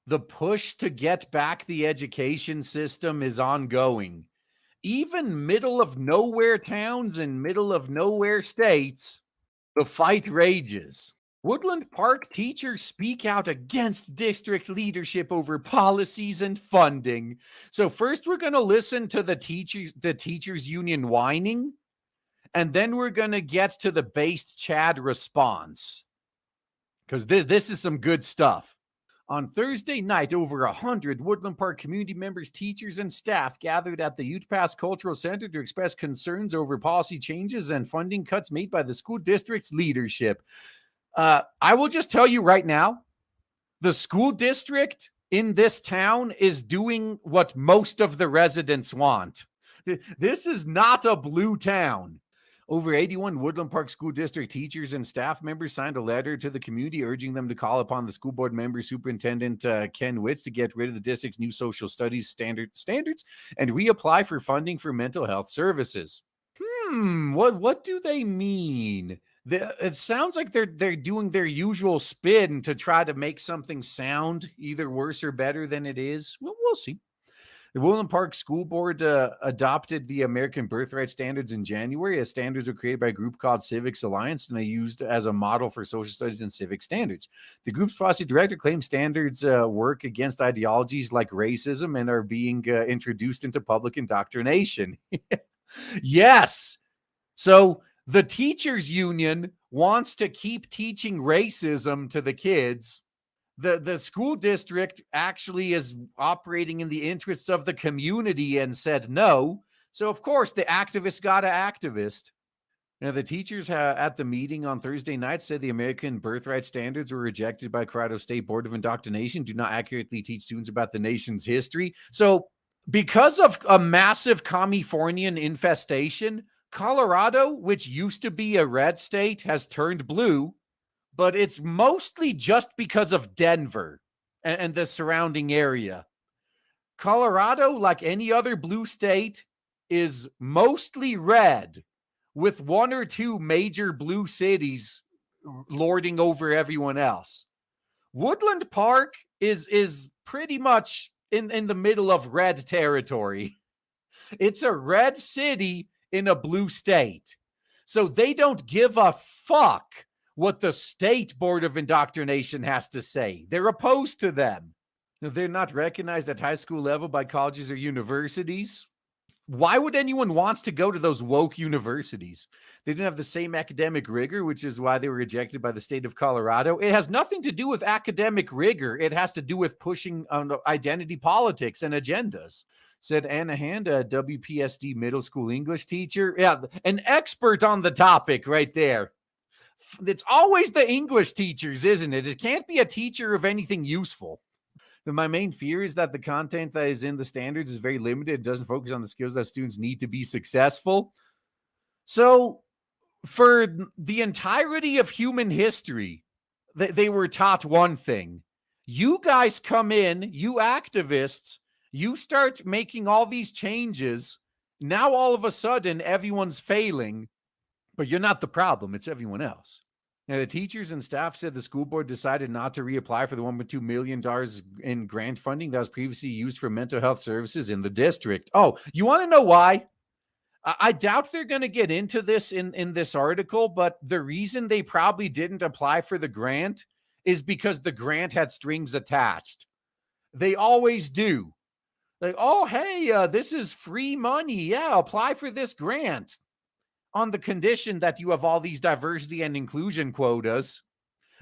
The push to get back the education system is ongoing. Even middle of nowhere towns and middle of nowhere states, the fight rages. Woodland Park teachers speak out against district leadership over policies and funding. So first we're going to listen to the teachers union whining, and then we're going to get to the based Chad response. Cuz this is some good stuff. On Thursday night, over 100 Woodland Park community members, teachers, and staff gathered at the UPass Cultural Center to express concerns over policy changes and funding cuts made by the school district's leadership. I will just tell you right now, the school district in this town is doing what most of the residents want. This is not a blue town. Over 81 Woodland Park School District teachers and staff members signed a letter to the community urging them to call upon the school board member, Superintendent Ken Witz, to get rid of the district's new social studies standards and reapply for funding for mental health services. What do they mean? It sounds like they're doing their usual spin to try to make something sound either worse or better than it is. Well, we'll see. The Woodland Park School Board adopted the American Birthright Standards in January, as standards were created by a group called Civics Alliance and are used as a model for social studies and civic standards. The group's policy director claims standards work against ideologies like racism and are being introduced into public indoctrination. Yes. So the teachers union wants to keep teaching racism to the kids. The school district actually is operating in the interests of the community and said no. So, of course, the activists got an activist. Now, the teachers at the meeting on Thursday night said the American Birthright Standards were rejected by Colorado State Board of Indoctrination, do not accurately teach students about the nation's history. So, because of a massive Californian infestation, Colorado, which used to be a red state, has turned blue. But it's mostly just because of Denver and the surrounding area. Colorado, like any other blue state, is mostly red, with one or two major blue cities lording over everyone else. Woodland Park is pretty much in the middle of red territory. It's a red city in a blue state. So they don't give a fuck what the State Board of Indoctrination has to say. They're opposed to them. They're not recognized at high school level by colleges or universities. Why would anyone want to go to those woke universities? They didn't have the same academic rigor, which is why they were rejected by the state of Colorado. It has nothing to do with academic rigor. It has to do with pushing identity politics and agendas, said Anna Hand, a WPSD middle school English teacher. Yeah, an expert on the topic right there. It's always the English teachers, isn't it? It can't be a teacher of anything useful. My main fear is that the content that is in the standards is very limited. It doesn't focus on the skills that students need to be successful. So for the entirety of human history, they were taught one thing. You guys come in, you activists, you start making all these changes. Now all of a sudden, everyone's failing. But you're not the problem. It's everyone else. Now, the teachers and staff said the school board decided not to reapply for the $1.2 million in grant funding that was previously used for mental health services in the district. Oh, you want to know why? I doubt they're going to get into this in this article, but the reason they probably didn't apply for the grant is because the grant had strings attached. They always do. Like, oh, hey, this is free money. Yeah, apply for this grant. On the condition that you have all these diversity and inclusion quotas.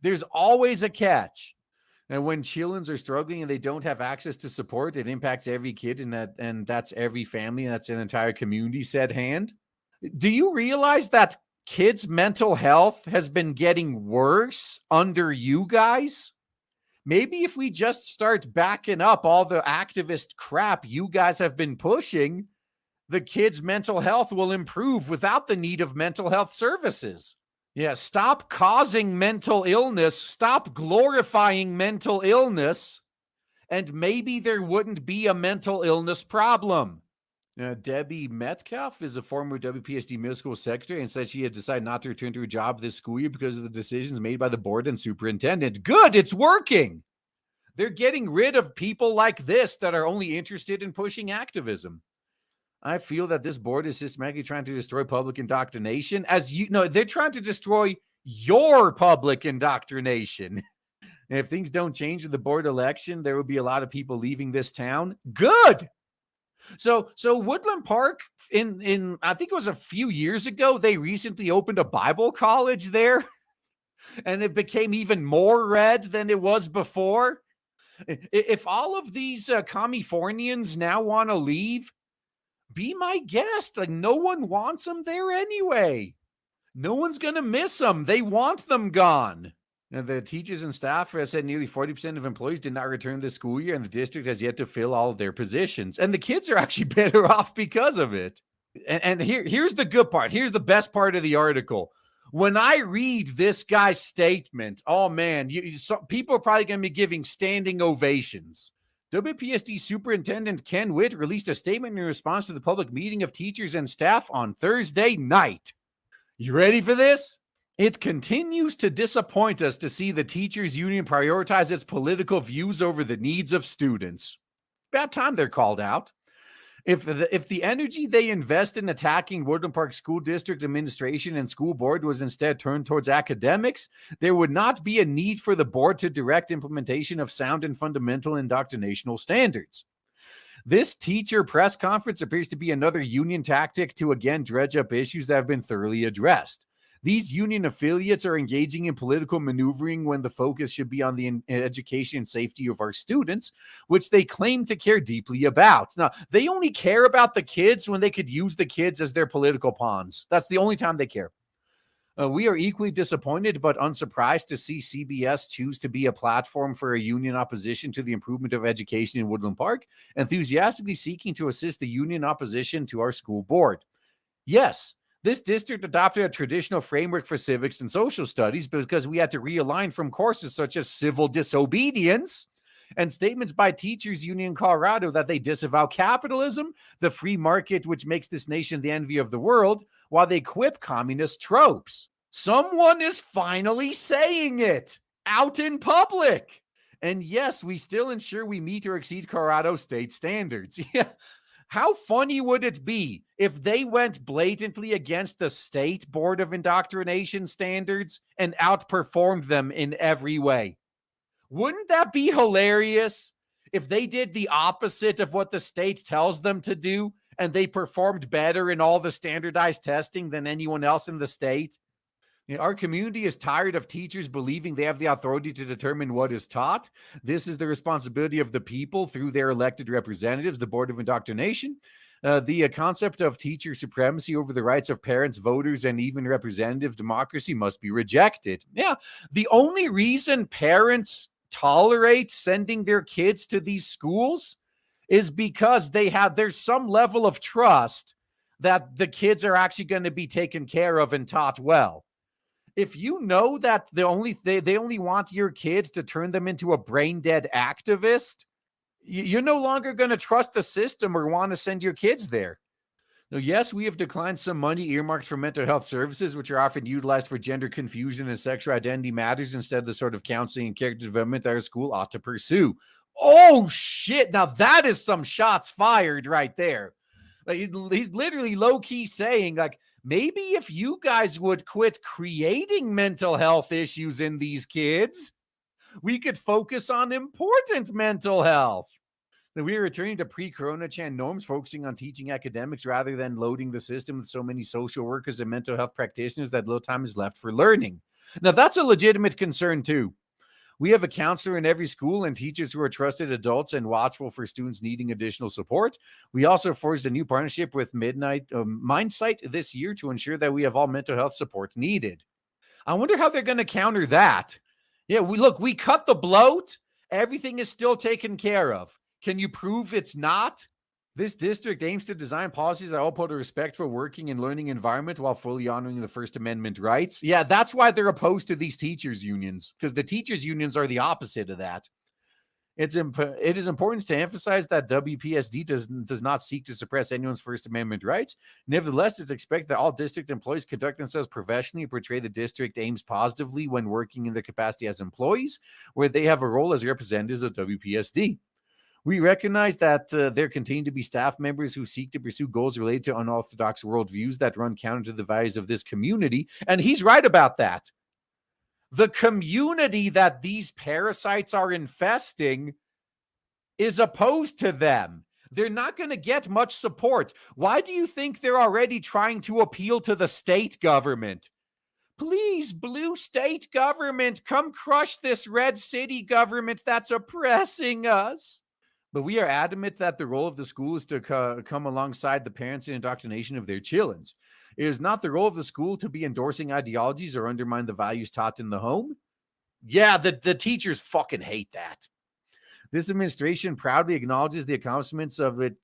There's always a catch. And when children are struggling and they don't have access to support, it impacts every kid, and that's every family, and that's an entire community, said Hand. Do you realize that kids' mental health has been getting worse under you guys? Maybe if we just start backing up all the activist crap you guys have been pushing, the kids' mental health will improve without the need of mental health services. Yeah, stop causing mental illness, stop glorifying mental illness, and maybe there wouldn't be a mental illness problem. Debbie Metcalf is a former WPSD middle school secretary and said she had decided not to return to her job this school year because of the decisions made by the board and superintendent. Good, it's working. They're getting rid of people like this that are only interested in pushing activism. I feel that this board is systematically trying to destroy public indoctrination. As you know, they're trying to destroy your public indoctrination. If things don't change in the board election, there will be a lot of people leaving this town. Good. So Woodland Park in I think it was a few years ago, they recently opened a Bible college there, and it became even more red than it was before. If all of these Californians now want to leave, be my guest. Like, no one wants them there anyway. No one's going to miss them. They want them gone. And the teachers and staff have said nearly 40% of employees did not return this school year, and the district has yet to fill all of their positions. And the kids are actually better off because of it. And here's the good part. Here's the best part of the article. When I read this guy's statement, oh man, people are probably going to be giving standing ovations. WPSD Superintendent Ken Witt released a statement in response to the public meeting of teachers and staff on Thursday night. You ready for this? It continues to disappoint us to see the teachers union prioritize its political views over the needs of students. About time they're called out. If the energy they invest in attacking Woodland Park School District administration and school board was instead turned towards academics, there would not be a need for the board to direct implementation of sound and fundamental indoctrinational standards. This teacher press conference appears to be another union tactic to again dredge up issues that have been thoroughly addressed. These union affiliates are engaging in political maneuvering when the focus should be on the education and safety of our students, which they claim to care deeply about. Now, they only care about the kids when they could use the kids as their political pawns. That's the only time they care. We are equally disappointed but unsurprised to see CBS choose to be a platform for a union opposition to the improvement of education in Woodland Park, enthusiastically seeking to assist the union opposition to our school board. Yes, this district adopted a traditional framework for civics and social studies because we had to realign from courses such as civil disobedience and statements by Teachers Union Colorado that they disavow capitalism, the free market, which makes this nation the envy of the world, while they quip communist tropes. Someone is finally saying it out in public. And yes, we still ensure we meet or exceed Colorado state standards. Yeah. How funny would it be if they went blatantly against the state board of indoctrination standards and outperformed them in every way? Wouldn't that be hilarious if they did the opposite of what the state tells them to do and they performed better in all the standardized testing than anyone else in the state? Our community is tired of teachers believing they have the authority to determine what is taught. This is the responsibility of the people through their elected representatives, the Board of Indoctrination. The concept of teacher supremacy over the rights of parents, voters, and even representative democracy must be rejected. Yeah, the only reason parents tolerate sending their kids to these schools is because there's some level of trust that the kids are actually going to be taken care of and taught well. If you know that they only want your kids to turn them into a brain dead activist, you're no longer going to trust the system or want to send your kids there. Now, yes, we have declined some money earmarked for mental health services, which are often utilized for gender confusion and sexual identity matters instead of the sort of counseling and character development that our school ought to pursue. Oh, shit. Now, that is some shots fired right there. Like, he's literally low-key saying, like, maybe if you guys would quit creating mental health issues in these kids, we could focus on important mental health. We are returning to pre-Corona Chan norms, focusing on teaching academics rather than loading the system with so many social workers and mental health practitioners that little time is left for learning. Now, that's a legitimate concern too. We have a counselor in every school and teachers who are trusted adults and watchful for students needing additional support. We also forged a new partnership with Mindsight this year to ensure that we have all mental health support needed. I wonder how they're going to counter that. Yeah, we cut the bloat. Everything is still taken care of. Can you prove it's not? This district aims to design policies that uphold a respectful working and learning environment while fully honoring the First Amendment rights. Yeah, that's why they're opposed to these teachers' unions, because the teachers' unions are the opposite of that. It is important to emphasize that WPSD does not seek to suppress anyone's First Amendment rights. Nevertheless, it's expected that all district employees conduct themselves professionally and portray the district aims positively when working in their capacity as employees, where they have a role as representatives of WPSD. We recognize that there continue to be staff members who seek to pursue goals related to unorthodox worldviews that run counter to the values of this community, and he's right about that. The community that these parasites are infesting is opposed to them. They're not going to get much support. Why do you think they're already trying to appeal to the state government? Please, blue state government, come crush this red city government that's oppressing us. But we are adamant that the role of the school is to come alongside the parents in indoctrination of their children. It is not the role of the school to be endorsing ideologies or undermine the values taught in the home. Yeah, the teachers fucking hate that. This administration proudly acknowledges the accomplishments of it,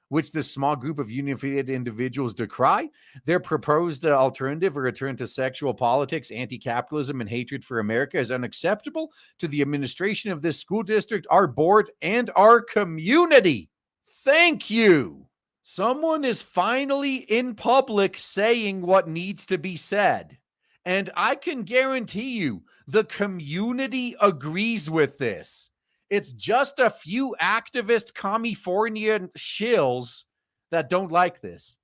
which this small group of union-affiliated individuals decry. Their proposed alternative, a return to sexual politics, anti-capitalism, and hatred for America, is unacceptable to the administration of this school district, our board, and our community. Thank you. Someone is finally in public saying what needs to be said. And I can guarantee you the community agrees with this. It's just a few activist Californian shills that don't like this.